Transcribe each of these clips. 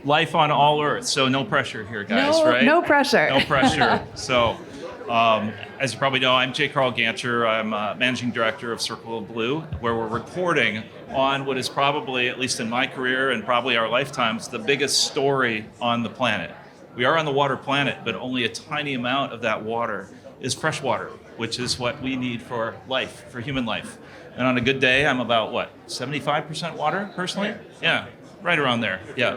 life on all Earth. So no pressure here, guys, No, right? no pressure. No pressure. So, as you probably know, I'm J. Carl Gancher. I'm managing director of Circle of Blue, where we're reporting on what is probably, at least in my career and probably our lifetimes, the biggest story on the planet. We are on the water planet, but only a tiny amount of that water is fresh water, which is what we need for life, for human life. And on a good day, I'm about, 75% water, personally? Yeah, right around there, yeah.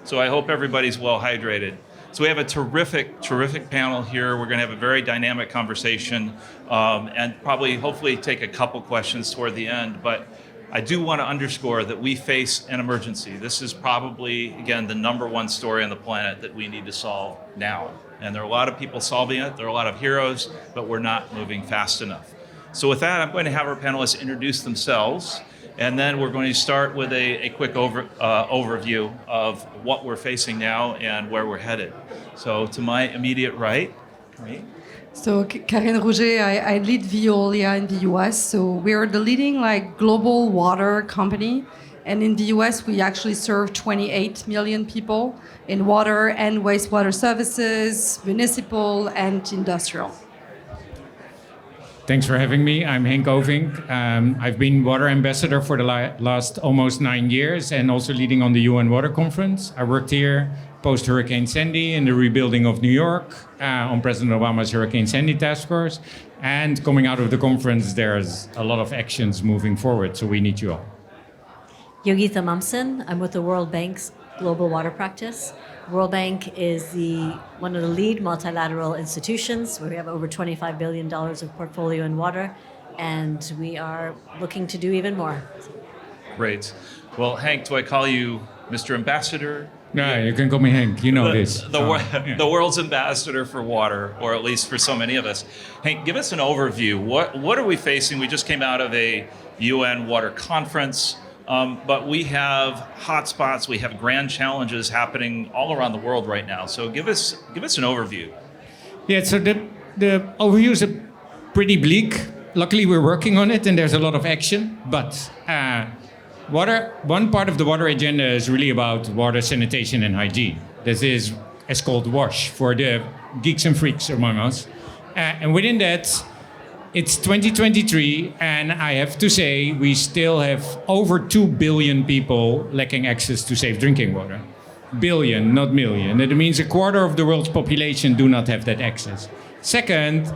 So I hope everybody's well hydrated. So we have a terrific panel here. We're going to have a very dynamic conversation and probably, hopefully, take a couple questions toward the end. But I do want to underscore that we face an emergency. This is probably, again, the number one story on the planet that we need to solve now. And there are a lot of people solving it. There are a lot of heroes, but we're not moving fast enough. So with that, I'm going to have our panelists introduce themselves. And then we're going to start with a quick overview of what we're facing now and where we're headed. So to my immediate right, Karine. So Karine Rouget, I lead Veolia in the US. So we are the leading global water company. And in the US, we actually serve 28 million people in water and wastewater services, municipal and industrial. Thanks for having me. I'm Henk Ovink. I've been water ambassador for the last almost 9 years and also leading on the UN Water Conference. I worked here post-Hurricane Sandy in the rebuilding of New York on President Obama's Hurricane Sandy task force. And coming out of the conference, there's a lot of actions moving forward, so we need you all. Yogita Mamsen. I'm with the World Bank's Global Water Practice. World Bank is one of the lead multilateral institutions where we have over $25 billion of portfolio in water, and we are looking to do even more. Great. Well, Hank, do I call you Mr. Ambassador? No, you can call me Hank. You know this. The world's ambassador for water, or at least for so many of us. Hank, give us an overview. What are we facing? We just came out of a UN water conference. But we have hotspots, we have grand challenges happening all around the world right now. So give us an overview. Yeah, so the overview is pretty bleak. Luckily, we're working on it and there's a lot of action. But one part of the water agenda is really about water, sanitation, and hygiene. This is called WASH for the geeks and freaks among us. And within that, it's 2023, and I have to say we still have over 2 billion people lacking access to safe drinking water. Billion, not million. That means a quarter of the world's population do not have that access. Second,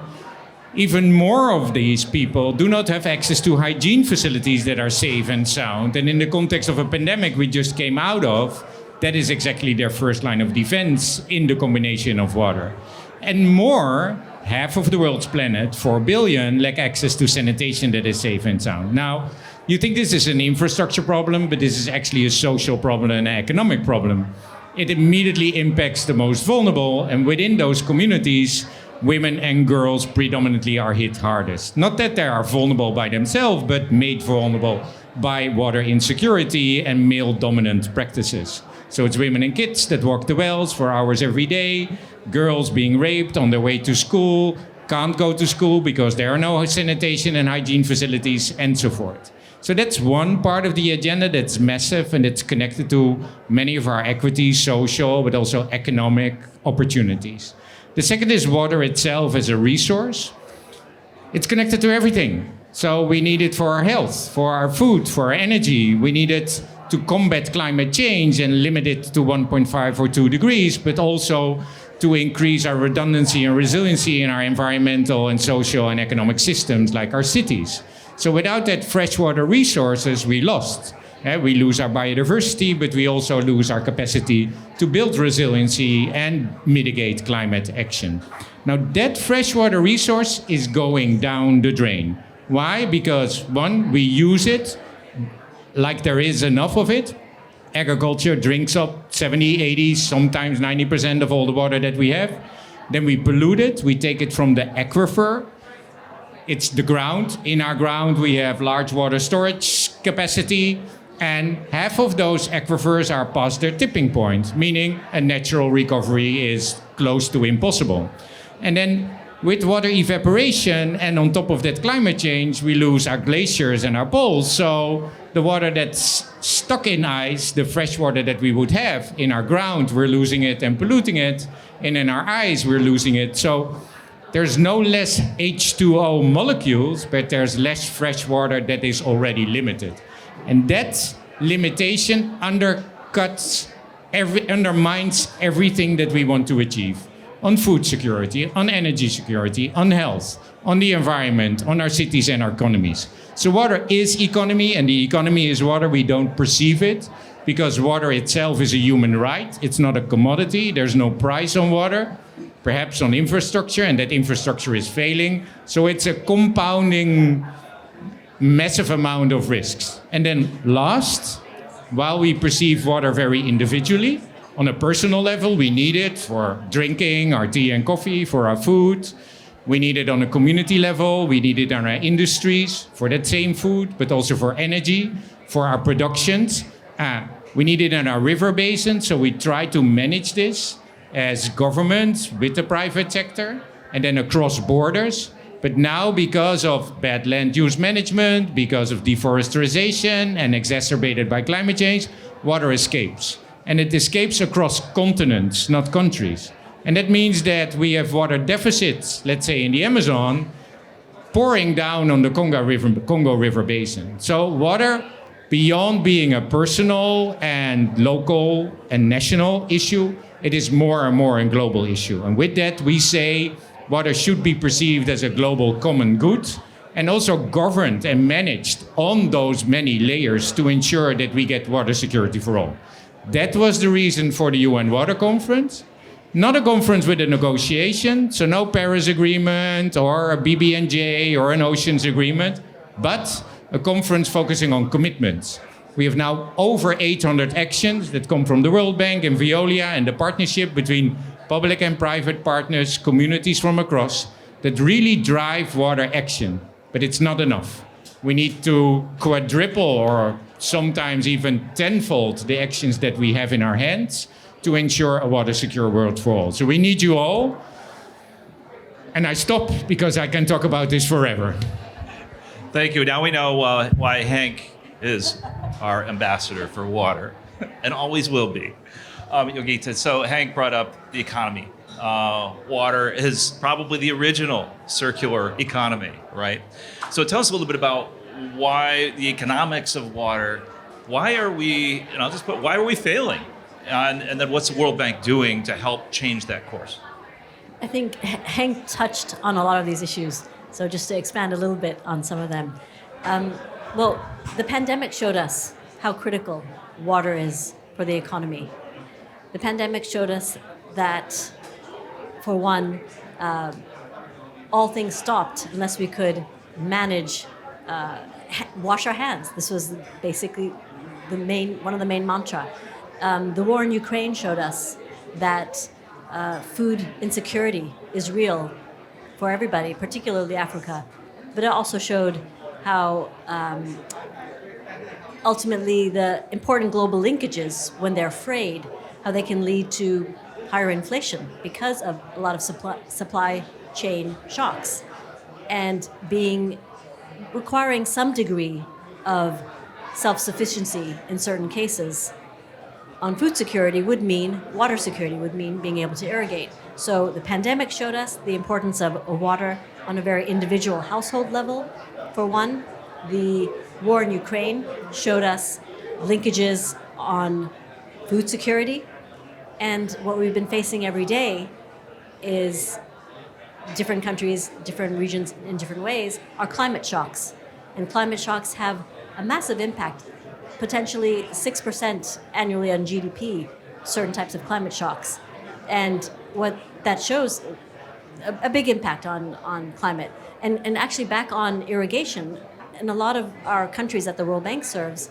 even more of these people do not have access to hygiene facilities that are safe and sound. And in the context of a pandemic we just came out of, that is exactly their first line of defense in the combination of water. And more, half of the world's planet, 4 billion, lack access to sanitation that is safe and sound. Now, you think this is an infrastructure problem, but this is actually a social problem and an economic problem. It immediately impacts the most vulnerable, and within those communities, women and girls predominantly are hit hardest. Not that they are vulnerable by themselves, but made vulnerable by water insecurity and male-dominant practices. So it's women and kids that walk the wells for hours every day, girls being raped on their way to school, can't go to school because there are no sanitation and hygiene facilities, and so forth. So that's one part of the agenda that's massive, and it's connected to many of our equity, social, but also economic opportunities. The second is water itself as a resource. It's connected to everything. So we need it for our health, for our food, for our energy. We need it to combat climate change and limit it to 1.5 or 2 degrees, but also to increase our redundancy and resiliency in our environmental and social and economic systems like our cities. So without that freshwater resources, we lost. We lose our biodiversity, but we also lose our capacity to build resiliency and mitigate climate action. Now that freshwater resource is going down the drain. Why? Because one, we use it like there is enough of it. Agriculture drinks up 70, 80, sometimes 90% of all the water that we have. Then we pollute it. We take it from the aquifer. It's the ground. In our ground, we have large water storage capacity. And half of those aquifers are past their tipping point, meaning a natural recovery is close to impossible. And then With water evaporation and on top of that climate change, we lose our glaciers and our poles. So the water that's stuck in ice, the fresh water that we would have in our ground, we're losing it and polluting it. And in our eyes, we're losing it. So there's no less H2O molecules, but there's less fresh water that is already limited. And that limitation undermines everything that we want to achieve on food security, on energy security, on health, on the environment, on our cities and our economies. So water is economy, and the economy is water. We don't perceive it because water itself is a human right. It's not a commodity. There's no price on water, perhaps on infrastructure, and that infrastructure is failing. So it's a compounding massive amount of risks. And then last, while we perceive water very individually, on a personal level, we need it for drinking our tea and coffee, for our food. We need it on a community level. We need it on our industries for that same food, but also for energy, for our productions. We need it in our river basin, so we try to manage this as governments with the private sector and then across borders. But now, because of bad land use management, because of deforestation and exacerbated by climate change, water escapes. And it escapes across continents, not countries. And that means that we have water deficits, let's say in the Amazon, pouring down on the Congo River basin. So water, beyond being a personal and local and national issue, it is more and more a global issue. And with that, we say water should be perceived as a global common good and also governed and managed on those many layers to ensure that we get water security for all. That was the reason for the UN Water Conference. Not a conference with a negotiation, so no Paris Agreement or a BBNJ or an Oceans Agreement, but a conference focusing on commitments. We have now over 800 actions that come from the World Bank and Veolia and the partnership between public and private partners, communities from across, that really drive water action. But it's not enough. We need to quadruple or sometimes even tenfold the actions that we have in our hands to ensure a water secure world for all. So we need you all. And I stop because I can talk about this forever. Thank you. Now we know why Hank is our ambassador for water and always will be. Yogita, so Hank brought up the economy. Water is probably the original circular economy, right? So tell us a little bit about why the economics of water, why are we failing? And then what's the World Bank doing to help change that course? I think Hank touched on a lot of these issues. So just to expand a little bit on some of them. Well, the pandemic showed us how critical water is for the economy. The pandemic showed us that, for one, all things stopped unless we could manage, wash our hands. This was basically one of the main mantra. The war in Ukraine showed us that food insecurity is real for everybody, particularly Africa. But it also showed how ultimately the important global linkages, when they're frayed, how they can lead to higher inflation because of a lot of supply chain shocks, and requiring some degree of self-sufficiency in certain cases. On food security would mean water security, would mean being able to irrigate. So the pandemic showed us the importance of water on a very individual household level. For one, the war in Ukraine showed us linkages on food security. And what we've been facing every day is different countries, different regions in different ways, are climate shocks. And climate shocks have a massive impact, potentially 6% annually on GDP, certain types of climate shocks. And what that shows, a big impact on climate. And actually back on irrigation, in a lot of our countries that the World Bank serves,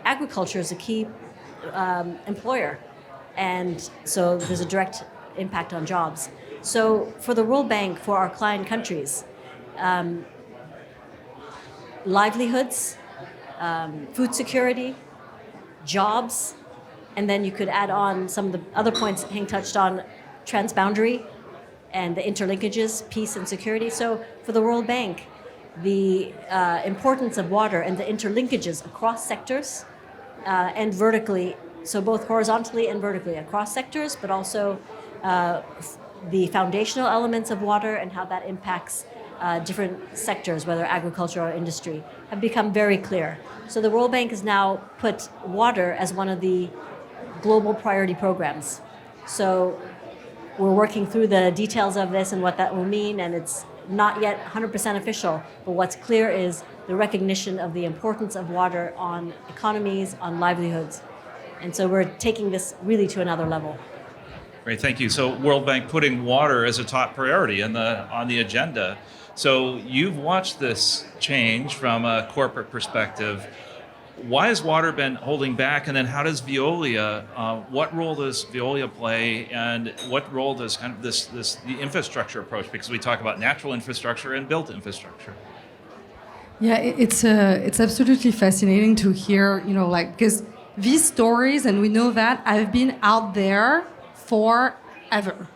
agriculture is a key employer. And so there's a direct impact on jobs. So for the World Bank, for our client countries, livelihoods, food security, jobs, and then you could add on some of the other points Hank touched on, transboundary and the interlinkages, peace and security. So for the World Bank, the importance of water and the interlinkages across sectors and vertically, so both horizontally and vertically across sectors, but also the foundational elements of water and how that impacts different sectors, whether agriculture or industry, have become very clear. So the World Bank has now put water as one of the global priority programs. So we're working through the details of this and what that will mean, and it's not yet 100% official, but what's clear is the recognition of the importance of water on economies, on livelihoods. And so we're taking this really to another level. Great, thank you. So World Bank putting water as a top priority on the agenda. So you've watched this change from a corporate perspective. Why has water been holding back? And then how does Veolia, what role does Veolia play? And what role does kind of the infrastructure approach? Because we talk about natural infrastructure and built infrastructure. Yeah, it's absolutely fascinating to hear, because these stories, and we know that, have been out there forever.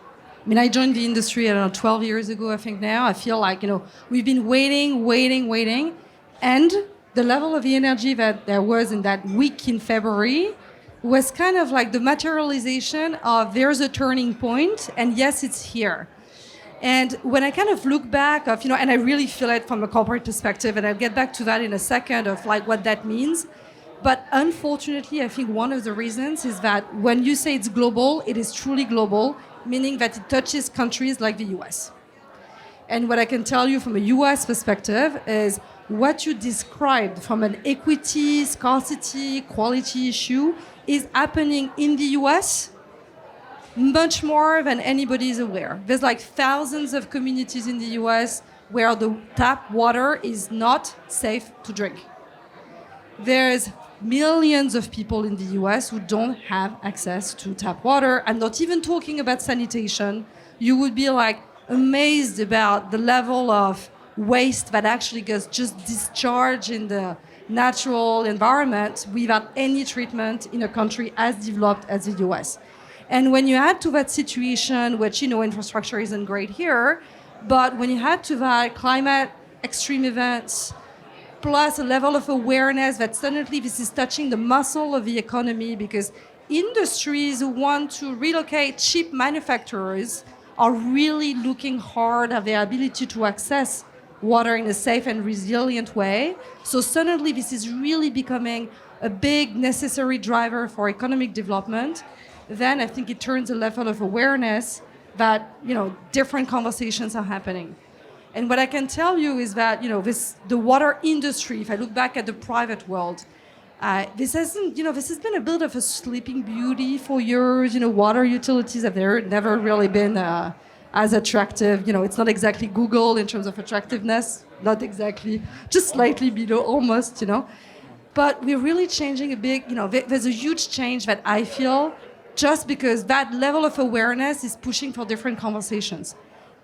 I mean, I joined the industry, 12 years ago, I think now. I feel like, we've been waiting. And the level of the energy that there was in that week in February was kind of like the materialization of there's a turning point, and yes, it's here. And when I kind of look back and I really feel it from a corporate perspective, and I'll get back to that in a second of like what that means. But unfortunately, I think one of the reasons is that when you say it's global, it is truly global, meaning that it touches countries like the US. And what I can tell you from a US perspective is what you described from an equity, scarcity, quality issue is happening in the US much more than anybody is aware. There's like thousands of communities in the US where the tap water is not safe to drink. There's millions of people in the US who don't have access to tap water. I'm not even talking about sanitation. You would be like amazed about the level of waste that actually gets just discharged in the natural environment without any treatment in a country as developed as the US. And when you add to that situation, which, infrastructure isn't great here, but when you add to that climate extreme events, plus a level of awareness that suddenly this is touching the muscle of the economy, because industries who want to relocate cheap manufacturers are really looking hard at their ability to access water in a safe and resilient way. So suddenly this is really becoming a big necessary driver for economic development. Then I think it turns a level of awareness that, different conversations are happening. And what I can tell you is that, the water industry, if I look back at the private world, this has been a bit of a sleeping beauty for years. Water utilities have never really been as attractive. It's not exactly Google in terms of attractiveness, not exactly, just slightly below almost, But we're really changing a big, there's a huge change that I feel just because that level of awareness is pushing for different conversations.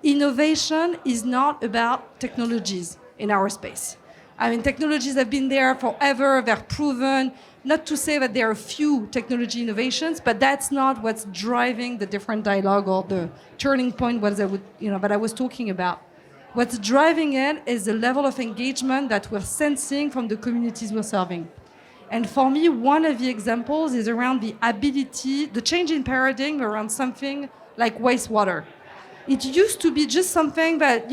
Innovation is not about technologies in our space. I mean, technologies have been there forever, they're proven. Not to say that there are few technology innovations, but that's not what's driving the different dialogue or the turning point that I was talking about. What's driving it is the level of engagement that we're sensing from the communities we're serving. And for me, one of the examples is around the change in paradigm around something like wastewater. It used to be just something that,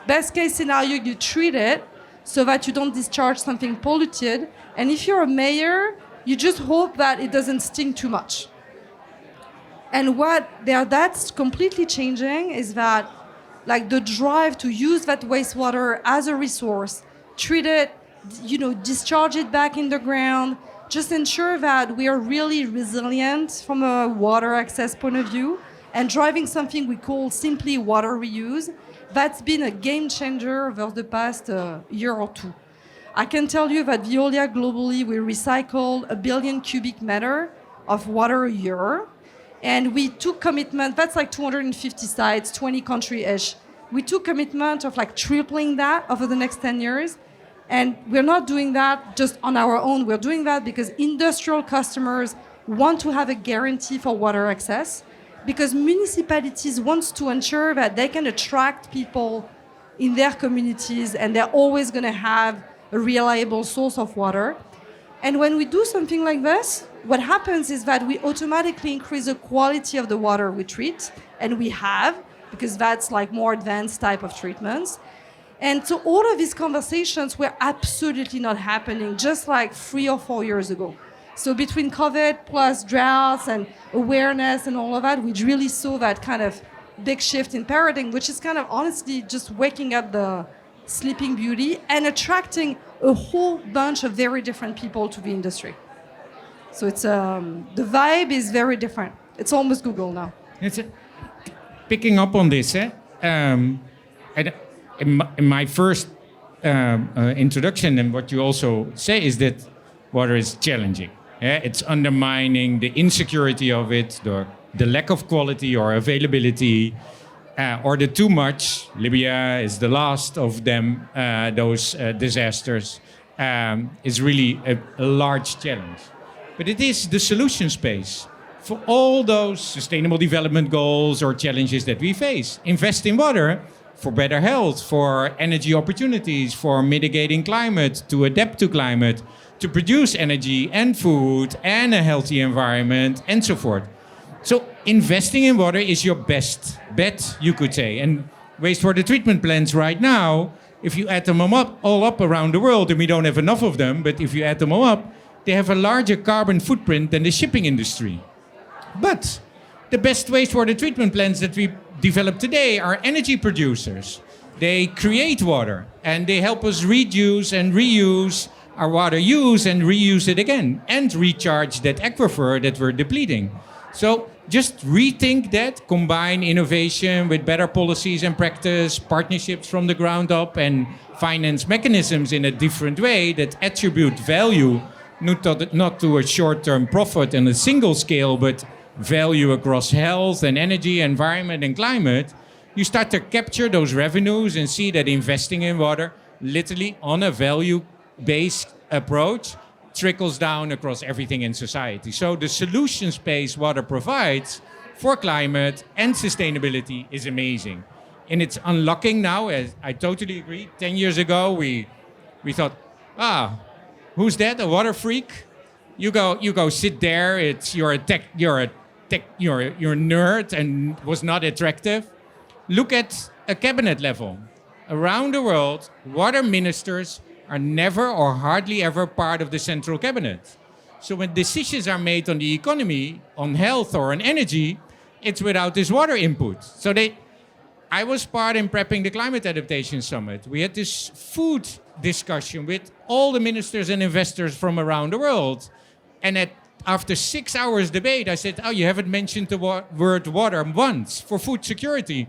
best case scenario, you treat it so that you don't discharge something polluted. And if you're a mayor, you just hope that it doesn't stink too much. And that's completely changing is that, the drive to use that wastewater as a resource, treat it, discharge it back in the ground, just ensure that we are really resilient from a water access point of view, and driving something we call simply water reuse. That's been a game changer over the past year or two. I can tell you that Veolia globally, we recycle 1 billion cubic meter of water a year. And we took commitment, that's like 250 sites, 20 country-ish. We took commitment of tripling that over the next 10 years. And we're not doing that just on our own. We're doing that because industrial customers want to have a guarantee for water access. because municipalities wants to ensure that they can attract people in their communities and they're always going to have a reliable source of water. And when we do something like this, what happens is that we automatically increase the quality of the water we treat, and we have, because that's like more advanced type of treatments. And so all of these conversations were absolutely not happening just like 3 or 4 years ago. So between COVID plus droughts and awareness and all of that, we really saw that kind of big shift in paradigm, which is kind of honestly just waking up the Sleeping Beauty and attracting a whole bunch of very different people to the industry. So it's the vibe is very different. It's almost Google now. It's picking up on this. In my first introduction, and what you also say is that water is challenging. It's undermining the insecurity of it, the lack of quality or availability, or the too much. Libya is the last of them. Those disasters is really a large challenge. But it is the solution space for all those sustainable development goals or challenges that we face. Invest in water for better health, for energy opportunities, for mitigating climate, to adapt to climate, to produce energy and food and a healthy environment and so forth. So investing in water is your best bet, you could say. And wastewater treatment plants right now, if you add them all up around the world, and we don't have enough of them, but if you add them all up, they have a larger carbon footprint than the shipping industry. But the best wastewater treatment plants that we develop today are energy producers. They create water and they help us reduce and reuse our water use and reuse it again and recharge that aquifer that we're depleting. So just rethink that, combine innovation with better policies and practice, partnerships from the ground up, and finance mechanisms in a different way that attribute value, not to a short-term profit and a single scale, but value across health and energy, environment and climate. You start to capture those revenues and see that investing in water, literally on a value-based approach, trickles down across everything in society. So the solution space water provides for climate and sustainability is amazing. And it's unlocking now, as I totally agree. 10 years ago, we thought, who's that, a water freak? You go sit there, you're a nerd and was not attractive. Look at a cabinet level. Around the world, water ministers are never or hardly ever part of the central cabinet. So when decisions are made on the economy, on health or on energy, it's without this water input. So I was part in prepping the Climate Adaptation Summit. We had this food discussion with all the ministers and investors from around the world. And after 6 hours debate, I said, you haven't mentioned the word water once for food security.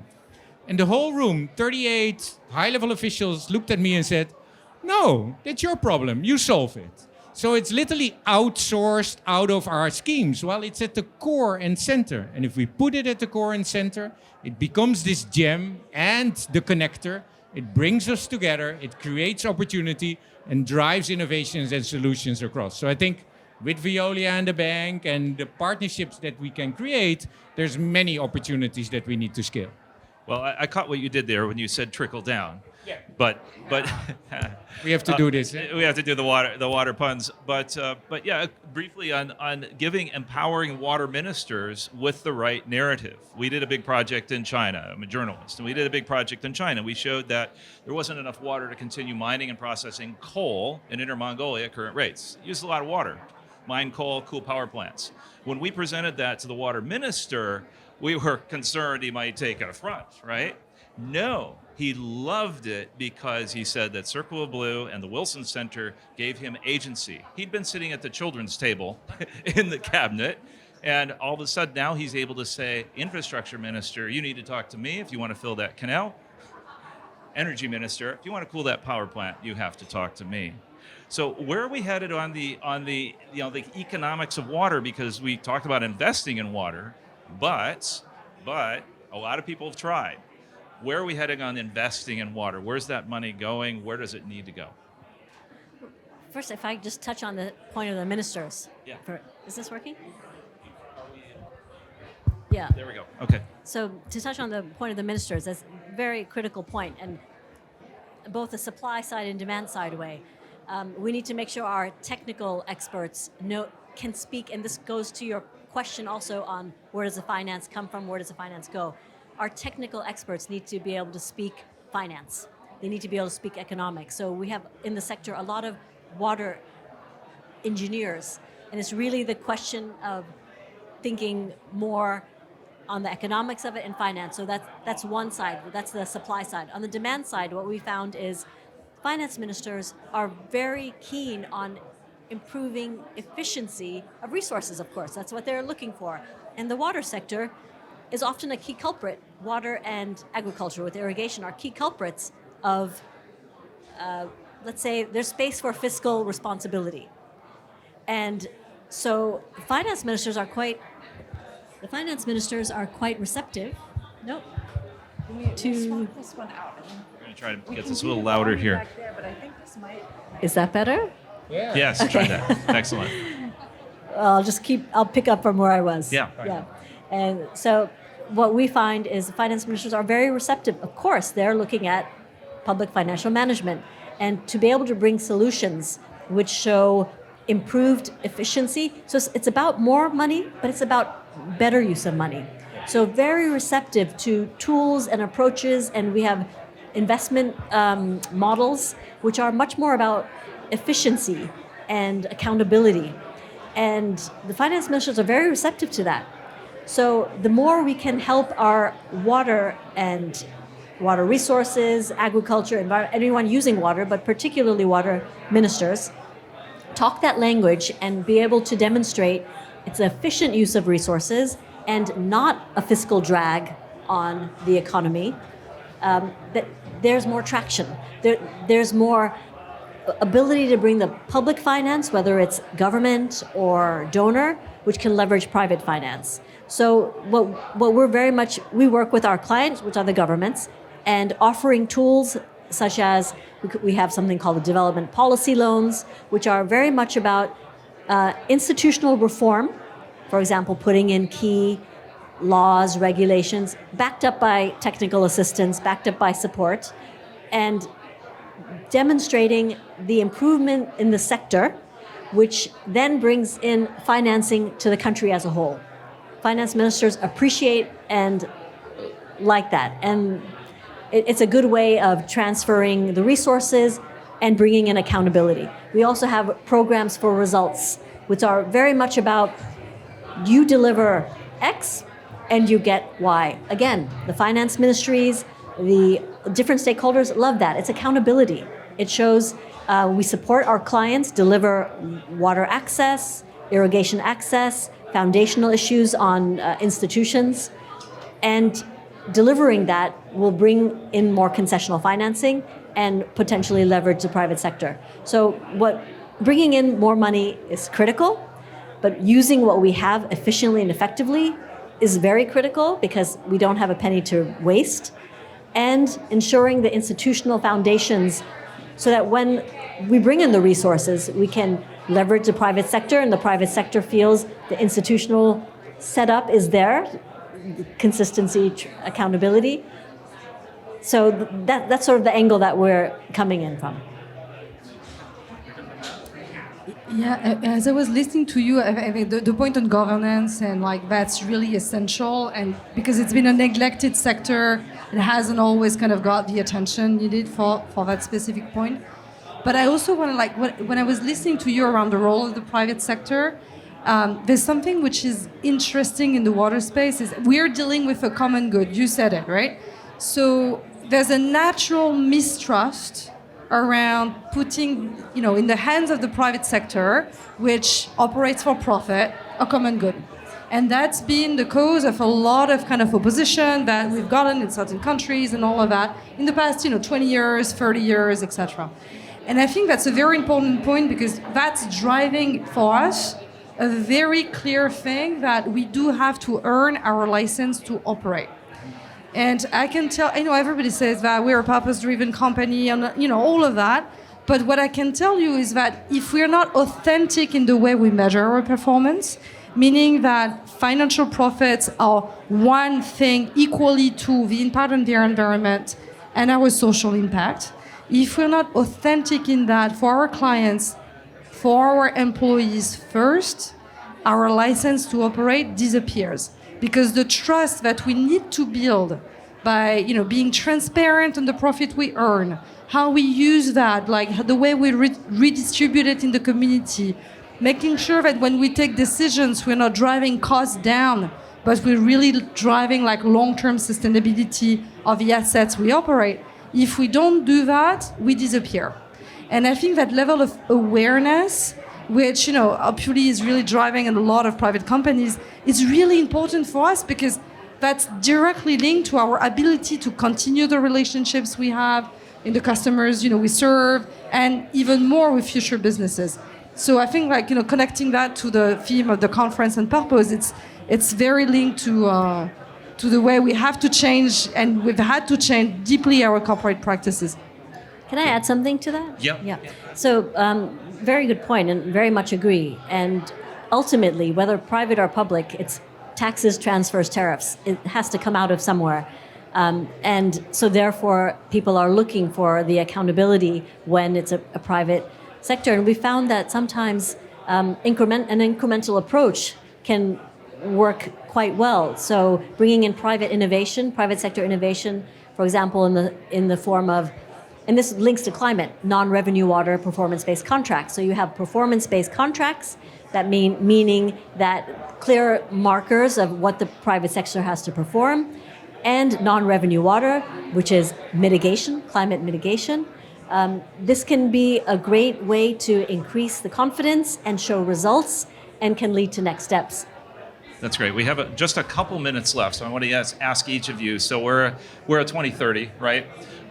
And the whole room, 38 high-level officials looked at me and said, no, that's your problem. You solve it. So it's literally outsourced out of our schemes. Well, it's at the core and center. And if we put it at the core and center, it becomes this gem and the connector. It brings us together. It creates opportunity and drives innovations and solutions across. So I think with Veolia and the bank and the partnerships that we can create, there's many opportunities that we need to scale. Well, I caught what you did there when you said trickle down. Yeah. But we have to do this. We have to do the water puns. But yeah, briefly on empowering water ministers with the right narrative. We did a big project in China. I'm a journalist, and we did a big project in China. We showed that there wasn't enough water to continue mining and processing coal in Inner Mongolia at current rates. It used a lot of water. Mine coal, cool power plants. When we presented that to the water minister, we were concerned he might take an affront, right? No, he loved it because he said that Circle of Blue and the Wilson Center gave him agency. He'd been sitting at the children's table in the cabinet, and all of a sudden now he's able to say, infrastructure minister, you need to talk to me if you want to fill that canal. Energy minister, if you want to cool that power plant, you have to talk to me. So where are we headed on the economics of water? Because we talked about investing in water, but a lot of people have tried. Where are we heading on investing in water? Where's that money going? Where does it need to go? First, if I just touch on the point of the ministers. Yeah. Is this working? Yeah. Yeah. There we go. Okay. So to touch on the point of the ministers, that's a very critical point, and both the supply side and demand side way. We need to make sure our technical experts can speak, and this goes to your question also on where does the finance come from, where does the finance go. Our technical experts need to be able to speak finance. They need to be able to speak economics. So we have in the sector a lot of water engineers, and it's really the question of thinking more on the economics of it and finance. So that's one side, that's the supply side. On the demand side, what we found is finance ministers are very keen on improving efficiency of resources, of course. That's what they're looking for. And the water sector is often a key culprit. Water and agriculture with irrigation are key culprits of, let's say, there's space for fiscal responsibility. And so finance ministers are quite receptive. Nope. To this one out. We're going to try to get this a little louder here. There, but I think this might. Is that better? Yeah. Yes, try that. Excellent. I'll pick up from where I was. Yeah. Yeah. And so what we find is finance ministers are very receptive. Of course, they're looking at public financial management, and to be able to bring solutions which show improved efficiency. So it's about more money, but it's about better use of money. So very receptive to tools and approaches, and we have investment models which are much more about efficiency and accountability. And the finance ministers are very receptive to that. So the more we can help our water and water resources, agriculture, anyone using water, but particularly water ministers, talk that language and be able to demonstrate it's an efficient use of resources and not a fiscal drag on the economy, that there's more traction. There's more ability to bring the public finance, whether it's government or donor, which can leverage private finance. So what we're very much, we work with our clients, which are the governments, and offering tools such as we have something called the development policy loans, which are very much about institutional reform, for example, putting in key laws, regulations, backed up by technical assistance, backed up by support, and demonstrating the improvement in the sector, which then brings in financing to the country as a whole. Finance ministers appreciate and like that. And it's a good way of transferring the resources and bringing in accountability. We also have programs for results, which are very much about you deliver X and you get Y. Again, the finance ministries, the different stakeholders love that. It's accountability. It shows we support our clients deliver water access, irrigation access, foundational issues on institutions, and delivering that will bring in more concessional financing and potentially leverage the private sector. So bringing in more money is critical, but using what we have efficiently and effectively is very critical because we don't have a penny to waste, and ensuring the institutional foundations so that when we bring in the resources, we can leverage the private sector and the private sector feels the institutional setup is there, consistency, accountability. So that's sort of the angle that we're coming in from. Yeah, as I was listening to you, I think the point on governance and like that's really essential, and because it's been a neglected sector, it hasn't always kind of got the attention needed for that specific point. But I also want to when I was listening to you around the role of the private sector, there's something which is interesting in the water space is we're dealing with a common good. You said it, right? So there's a natural mistrust around putting, in the hands of the private sector, which operates for profit, a common good. And that's been the cause of a lot of kind of opposition that we've gotten in certain countries and all of that in the past, 20 years, 30 years, etc. And I think that's a very important point because that's driving for us a very clear thing that we do have to earn our license to operate. And I can tell, I know everybody says that we're a purpose-driven company and, all of that. But what I can tell you is that if we're not authentic in the way we measure our performance, meaning that financial profits are one thing equally to the impact on their environment and our social impact. If we're not authentic in that for our clients, for our employees first, our license to operate disappears, because the trust that we need to build by being transparent on the profit we earn, how we use that, like the way we redistribute it in the community, making sure that when we take decisions, we're not driving costs down, but we're really driving like long-term sustainability of the assets we operate. If we don't do that, we disappear. And I think that level of awareness, which obviously is really driving in a lot of private companies, is really important for us, because that's directly linked to our ability to continue the relationships we have in the customers we serve, and even more with future businesses. So I think connecting that to the theme of the conference and purpose, it's very linked to the way we have to change, and we've had to change deeply our corporate practices. Can I add something to that? Yep. Yeah. So, very good point, and very much agree. And ultimately, whether private or public, it's taxes, transfers, tariffs. It has to come out of somewhere. And so, therefore, people are looking for the accountability when it's a private sector. And we found that sometimes an incremental approach can work quite well. So, bringing in private innovation, private sector innovation, for example, in the form of, and this links to climate, non-revenue water performance-based contracts. So you have performance-based contracts that meaning that clear markers of what the private sector has to perform, and non-revenue water, which is mitigation, climate mitigation. This can be a great way to increase the confidence and show results, and can lead to next steps. That's great. We have just a couple minutes left, so I want to ask each of you. So we're at 2030, right?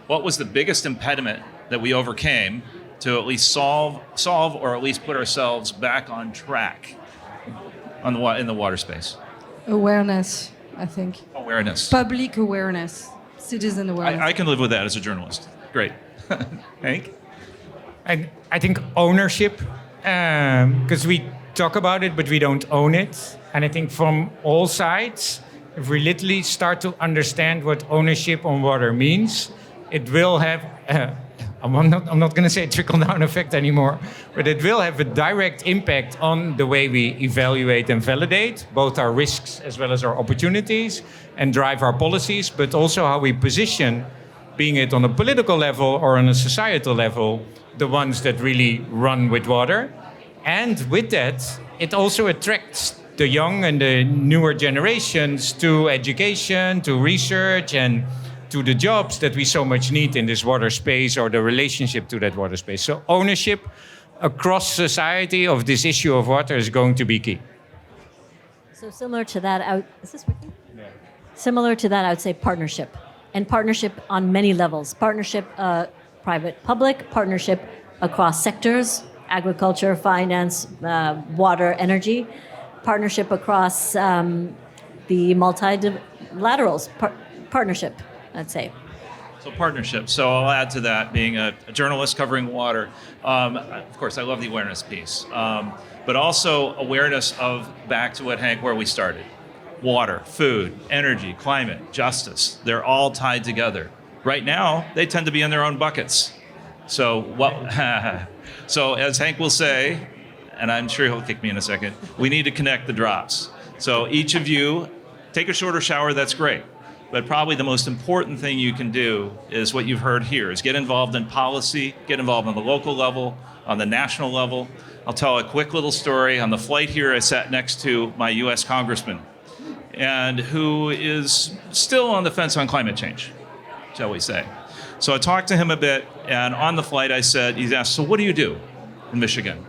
What was the biggest impediment that we overcame to at least solve or at least put ourselves back on track in the water space? Awareness, I think. Awareness. Public awareness, citizen awareness. I can live with that as a journalist. Great. Hank? I think ownership, because we talk about it, but we don't own it. And I think from all sides, if we literally start to understand what ownership on water means, it will have, I'm not going to say trickle-down effect anymore, but it will have a direct impact on the way we evaluate and validate both our risks as well as our opportunities, and drive our policies, but also how we position, being it on a political level or on a societal level, the ones that really run with water. And with that, it also attracts the young and the newer generations to education, to research, and to the jobs that we so much need in this water space, or the relationship to that water space. So ownership across society of this issue of water is going to be key. So similar to that, is this working? Yeah. Similar to that, I would say partnership. And partnership on many levels. Partnership, private-public, partnership across sectors, agriculture, finance, water, energy, partnership across the multilaterals, partnership, I'd say. So partnership. So I'll add to that, being a journalist covering water. Of course, I love the awareness piece, but also awareness of, back to what Hank, where we started. Water, food, energy, climate, justice, they're all tied together. Right now, they tend to be in their own buckets. So so as Hank will say, and I'm sure he'll kick me in a second, we need to connect the drops. So each of you, take a shorter shower, that's great. But probably the most important thing you can do is what you've heard here, is get involved in policy, get involved on the local level, on the national level. I'll tell a quick little story. On the flight here, I sat next to my US congressman, and who is still on the fence on climate change, shall we say. So I talked to him a bit, and on the flight he asked, so what do you do in Michigan?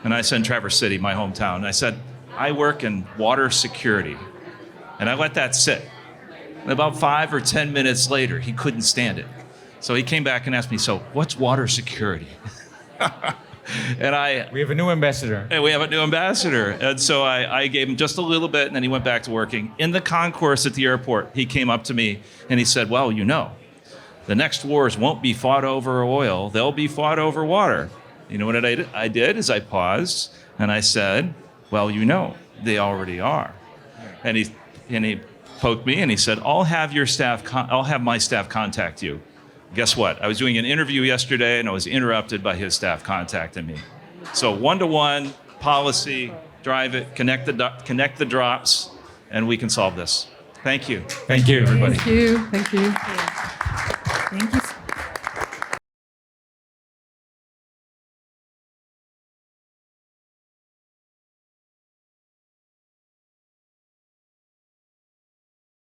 And I said, in Traverse City, my hometown. And I said, I work in water security. And I let that sit. And about 5 or 10 minutes later, he couldn't stand it. So he came back and asked me, so what's water security? And we have a new ambassador. And we have a new ambassador. And so I gave him just a little bit, and then he went back to working. In the concourse at the airport, he came up to me and he said, well, the next wars won't be fought over oil. They'll be fought over water. You know what I did? I paused and I said, well, They already are. And he poked me and he said, I'll have my staff contact you. Guess what? I was doing an interview yesterday and I was interrupted by his staff contacting me. So one-to-one policy, drive it, connect the drops, and we can solve this. Thank you. Thank you. Everybody. Thank you. Thank you. Thank you.